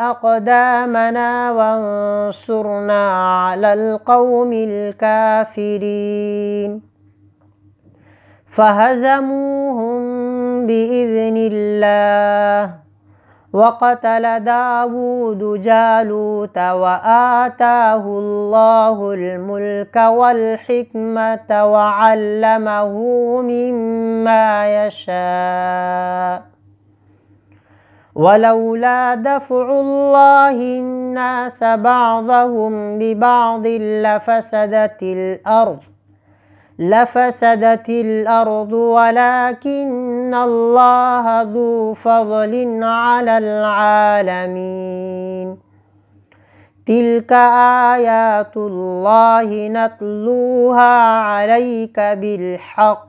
أقدامنا وانصرنا على القوم الكافرين فهزموهم بإذن الله وقتل داود جالوت وآتاه الله الملك والحكمة وعلمه مما يشاء ولولا دفع الله الناس بعضهم ببعض لفسدت الأرض ولكن الله ذو فضل على العالمين تلك آيات الله نتلوها عليك بالحق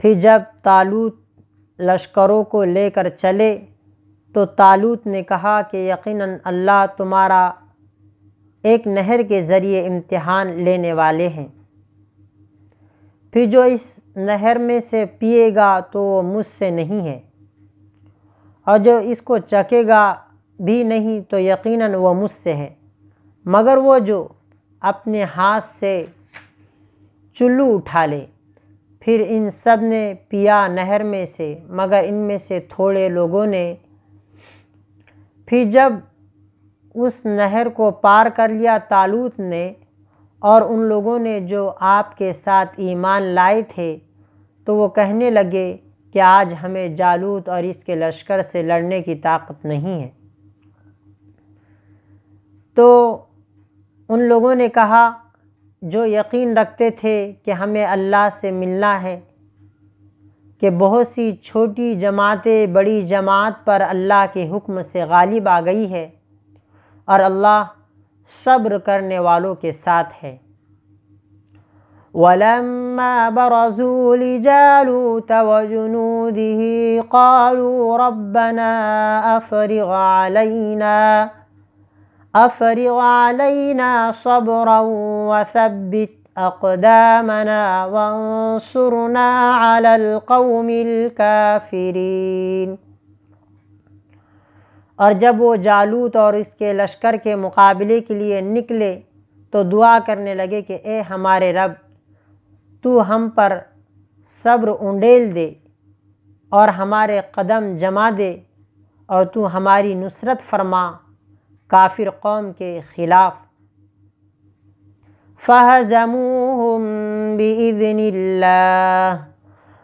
پھر جب طالوت لشکروں کو لے کر چلے تو طالوت نے کہا کہ یقیناً اللہ تمہارا ایک نہر کے ذریعے امتحان لینے والے ہیں، پھر جو اس نہر میں سے پیے گا تو وہ مجھ سے نہیں ہے، اور جو اس کو چکھے گا بھی نہیں تو یقیناً وہ مجھ سے ہے، مگر وہ جو اپنے ہاتھ سے چلو اٹھا لے۔ پھر ان سب نے پیا نہر میں سے مگر ان میں سے تھوڑے لوگوں نے۔ پھر جب اس نہر کو پار کر لیا طالوت نے اور ان لوگوں نے جو آپ کے ساتھ ایمان لائے تھے، تو وہ کہنے لگے کہ آج ہمیں جالوت اور اس کے لشکر سے لڑنے کی طاقت نہیں ہے۔ تو ان لوگوں نے کہا جو یقین رکھتے تھے کہ ہمیں اللہ سے ملنا ہے کہ بہت سی چھوٹی جماعتیں بڑی جماعت پر اللہ کے حکم سے غالب آ گئی ہے، اور اللہ صبر کرنے والوں کے ساتھ ہے۔ وَلَمَّا بَرَزُوا لِجَالُوتَ وَجُنُودِهِ قَالُوا رَبَّنَا أَفْرِغْ عَلَيْنَا صَبْرًا وَثَبِّتْ أَقْدَامَنَا وَانصُرْنَا عَلَى الْقَوْمِ الْكَافِرِينَ۔ اور جب وہ جالوت اور اس کے لشکر کے مقابلے کے لیے نکلے تو دعا کرنے لگے کہ اے ہمارے رب، تو ہم پر صبر انڈیل دے اور ہمارے قدم جما دے، اور تو ہماری نصرت فرما کافر قوم کے خلاف۔ فَهَزَمُوهُمْ بِإِذْنِ اللَّهِ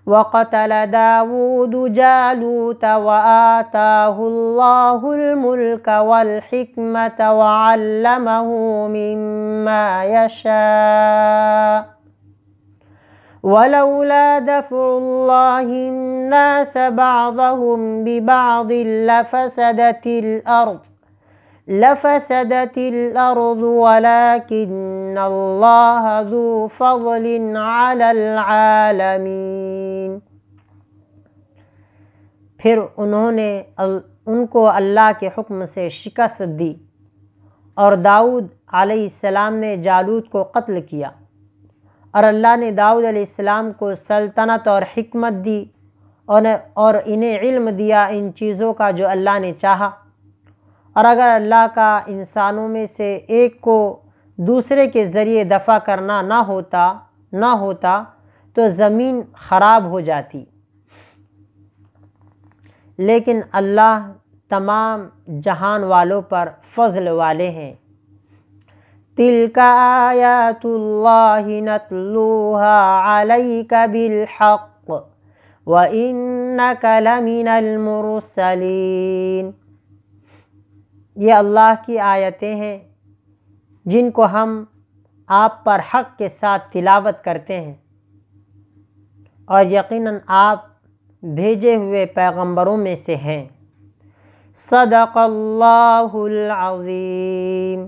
وَقَتَلَ دَاوُودُ جَالُوتَ وَآتَاهُ اللَّهُ الْمُلْكَ وَالْحِكْمَةَ وَعَلَّمَهُ مِمَّا يَشَاءُ وَلَوْلَا دَفْعُ اللَّهِ النَّاسَ بَعْضَهُمْ بِبَعْضٍ لفسدت الأرض ولكن الله ذو فضل على العالمين۔ پھر انہوں نے ان کو اللہ کے حکم سے شکست دی، اور داؤد علیہ السلام نے جالوت کو قتل کیا، اور اللہ نے داؤد علیہ السلام کو سلطنت اور حکمت دی، اور انہیں علم دیا ان چیزوں کا جو اللہ نے چاہا۔ اور اگر اللہ کا انسانوں میں سے ایک کو دوسرے کے ذریعے دفع کرنا نہ ہوتا تو زمین خراب ہو جاتی، لیکن اللہ تمام جہان والوں پر فضل والے ہیں۔ تِلْكَ آیاتُ اللَّهِ نَتْلُوهَا عَلَيْكَ بِالْحَقِّ وَإِنَّكَ لَمِنَ الْمُرْسَلِينَ۔ یہ اللہ کی آیتیں ہیں جن کو ہم آپ پر حق کے ساتھ تلاوت کرتے ہیں، اور یقیناً آپ بھیجے ہوئے پیغمبروں میں سے ہیں۔ صدق اللہ العظیم۔